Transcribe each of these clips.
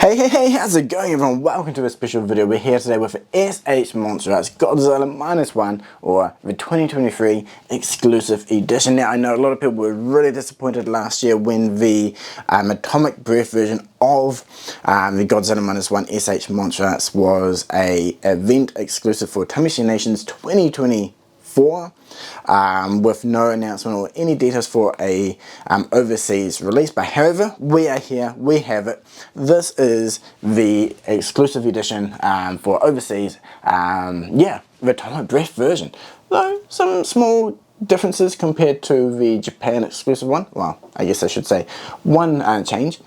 Hey, how's it going everyone? Welcome to a special video. We're here today with S.H.MonsterArts Godzilla -1, or the 2023 exclusive edition. Now I know a lot of people were really disappointed last year when the Atomic Breath version of the Godzilla -1 S.H.MonsterArts was a event exclusive for Tamashii Nations 2024. With no announcement or any details for a overseas release. But however, we are here, we have it. This is the exclusive edition for overseas, yeah, the Atomic Breath version. Though some small differences compared to the Japan exclusive one. Well, I guess I should say one change,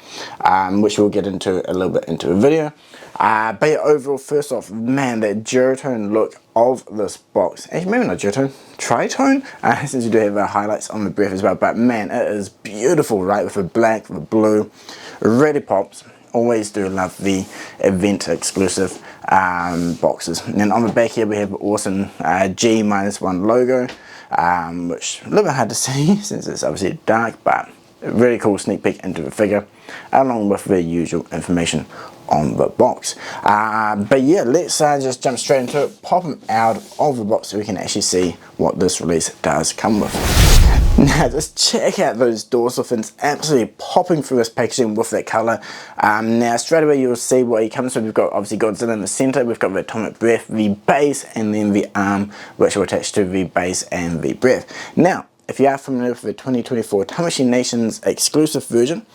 which we'll get into a little bit into the video. But yeah, overall, first off, man, that duotone look of this box, actually maybe not duotone, tritone, since you do have highlights on the breath as well, but man, it is beautiful, right, with the black, the blue, really pops. Always do love the event exclusive boxes. And on the back here we have awesome G-1 logo, which is a little bit hard to see since it's obviously dark, but a really cool sneak peek into the figure, along with the usual information on the box. But yeah, let's just jump straight into it, pop them out of the box so we can actually see what this release does come with. Now just check out those dorsal fins, absolutely popping through this packaging with that colour. Now straight away you'll see what he comes with. We've got obviously Godzilla in the centre, we've got the Atomic Breath, the base, and then the arm which will attach to the base and the breath. Now if you are familiar with the 2024 Tamashii Nations exclusive version,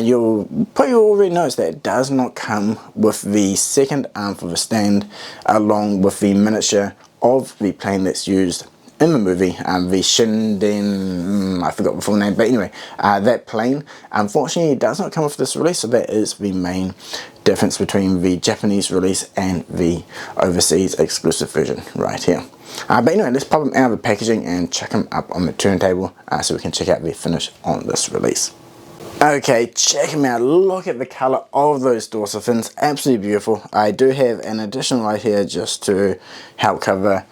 you'll probably already notice that it does not come with the second arm for the stand, along with the miniature of the plane that's used in the movie, the Shinden, I forgot the full name, but anyway, that plane, unfortunately, it does not come with this release, so that is the main difference between the Japanese release and the overseas exclusive version right here. But anyway, let's pop them out of the packaging and chuck them up on the turntable so we can check out the finish on this release. Okay, check them out. Look at the colour of those dorsal fins, absolutely beautiful. I do have an additional light here just to help cover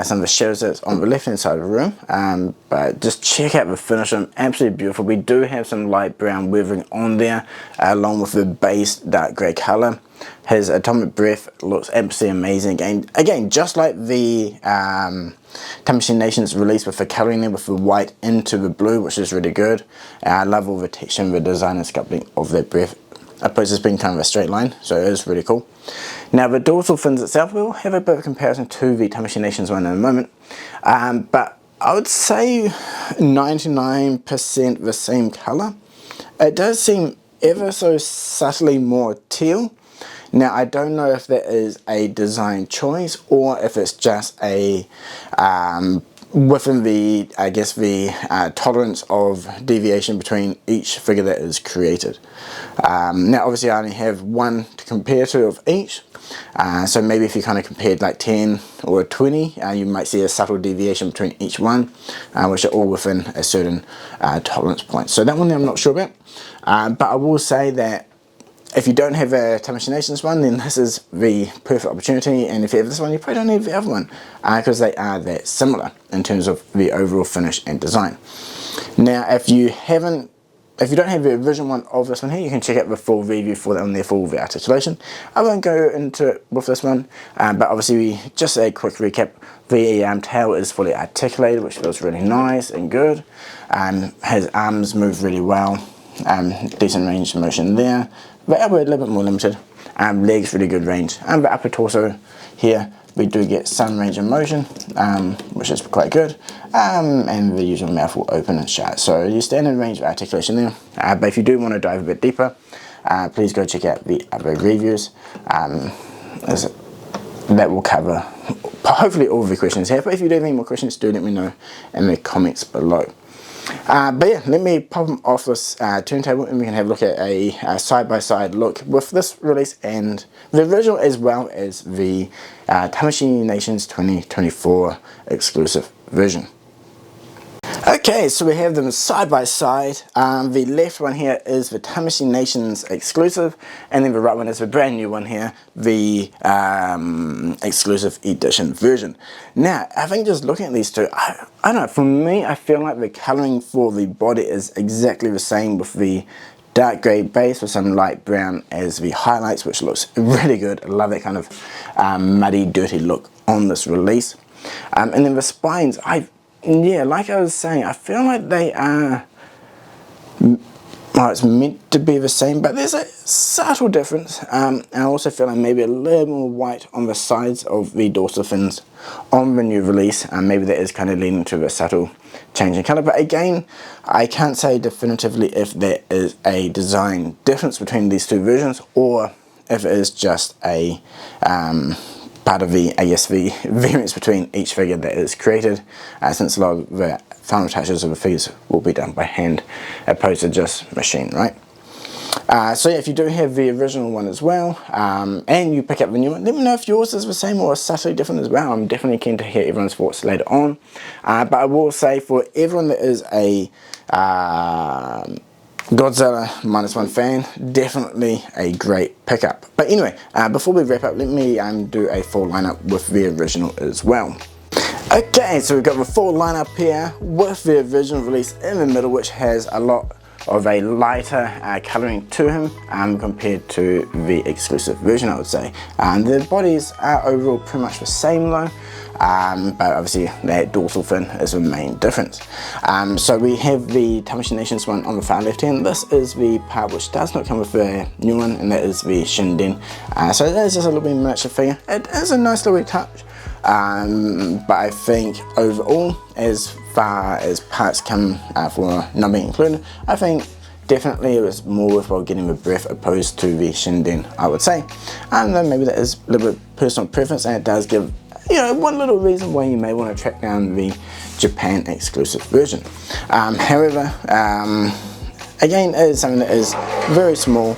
some of the shadows that's on the left hand side of the room, but just check out the finish on them, absolutely beautiful. We do have some light brown weathering on there, along with the base dark grey colour. His Atomic Breath looks absolutely amazing. Again, just like the Tamashii Nations release with the colouring there, with the white into the blue, which is really good. I love all the texture and the design and sculpting of that breath. I suppose it's been kind of a straight line, so it is really cool. Now the dorsal fins itself, we'll have a bit of a comparison to the Tamashii Nations one in a moment, but I would say 99% the same colour. It does seem ever so subtly more teal. Now I don't know if that is a design choice or if it's just a within the, I guess, the tolerance of deviation between each figure that is created. Now obviously I only have one to compare to of each, so maybe if you kind of compared like 10 or 20, you might see a subtle deviation between each one, which are all within a certain tolerance point. So that one I'm not sure about, but I will say that if you don't have a Tamashii Nations one, then this is the perfect opportunity, and if you have this one, you probably don't need the other one, because they are that similar in terms of the overall finish and design. Now if you don't have the original one of this one here, you can check out the full review for that on there for the articulation. I won't go into it with this one, but obviously just a quick recap. The tail is fully articulated, which feels really nice and good. His arms move really well, decent range of motion there. The elbow a little bit more limited, legs really good range, and the upper torso here we do get some range of motion, which is quite good, and the usual mouth will open and shut. So your standard range of articulation there, but if you do want to dive a bit deeper, please go check out the other reviews, that will cover hopefully all of the questions here. But if you do have any more questions, do let me know in the comments below. But yeah, let me pop them off this turntable and we can have a look at a side-by-side look with this release and the original, as well as the Tamashii Nations 2024 exclusive version. Okay, so we have them side by side. The left one here is the Tamashii Nations exclusive, and then the right one is the brand new one here, the exclusive edition version. Now, I think just looking at these two, I don't know, for me, I feel like the colouring for the body is exactly the same, with the dark grey base with some light brown as the highlights, which looks really good. I love that kind of muddy, dirty look on this release. And then the spines, yeah, like I was saying, I feel like they are, well, it's meant to be the same, but there's a subtle difference. And I also feel like maybe a little more white on the sides of the dorsal fins on the new release, and maybe that is kind of leading to a subtle change in colour. But again, I can't say definitively if there is a design difference between these two versions, or if it is just a part of the, I guess, the variance between each figure that is created, since a lot of the final touches of the figures will be done by hand opposed to just machine, right? So yeah, if you do have the original one as well, and you pick up the new one, let me know if yours is the same or subtly different as well. I'm definitely keen to hear everyone's thoughts later on. But I will say, for everyone that is a Godzilla -1 fan, definitely a great pickup. But anyway, before we wrap up, let me do a full lineup with the original as well. Okay, so we've got the full lineup here with the original release in the middle, which has a lot of a lighter colouring to him compared to the exclusive version, I would say. The bodies are overall pretty much the same though, but obviously that dorsal fin is the main difference. So we have the Tamashii Nations one on the far left hand. This is the part which does not come with the new one, and that is the Shinden. So that is just a little bit miniature figure. It is a nice little touch, but I think overall, as far as parts come for not being included, I think definitely it was more worthwhile getting the breath opposed to the Shinden, I would say. And then maybe that is a little bit personal preference, and it does give, you know, one little reason why you may want to track down the Japan exclusive version. However, again, it is something that is very small,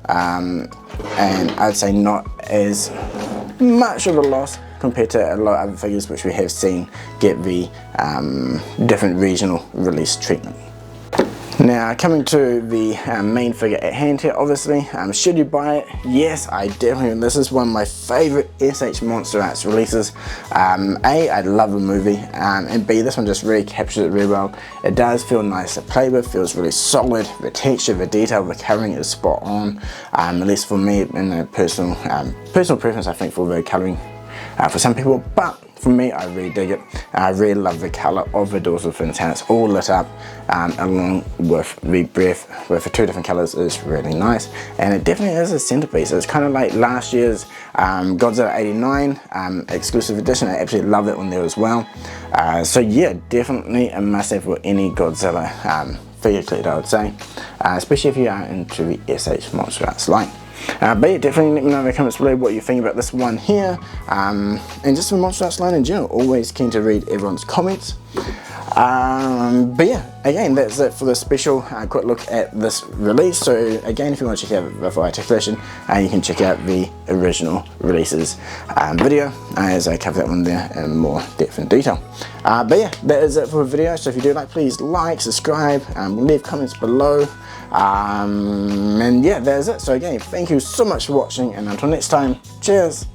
and I'd say not as much of a loss compared to a lot of other figures which we have seen get the different regional release treatment. Now, coming to the main figure at hand here, obviously, should you buy it? Yes, I definitely. This is one of my favourite S.H.MonsterArts releases. A, I love the movie, and B, this one just really captures it really well. It does feel nice to play with, feels really solid. The texture, the detail, the colouring is spot on. At least for me, in a personal preference, I think, for the colouring for some people, but for me, I really dig it. I really love the colour of the dorsal fins, and it's all lit up along with the breath with the two different colours is really nice, and it definitely is a centerpiece. It's kind of like last year's Godzilla 89 exclusive edition. I absolutely love that one there as well. So yeah, definitely a must-have for any Godzilla figure collector, I would say, especially if you are into the S.H.MonsterArts line. But yeah, definitely let me know in the comments below what you think about this one here, and just the MonsterArts line in general. Always keen to read everyone's comments. But yeah, again, that's it for this special quick look at this release. So again, if you want to check out the Articulation, you can check out the original releases video, as I cover that one there in more depth and detail. But yeah, that is it for the video. So if you do like, please like, subscribe, leave comments below. And yeah, that is it. So again, thank you so much for watching, and until next time, cheers.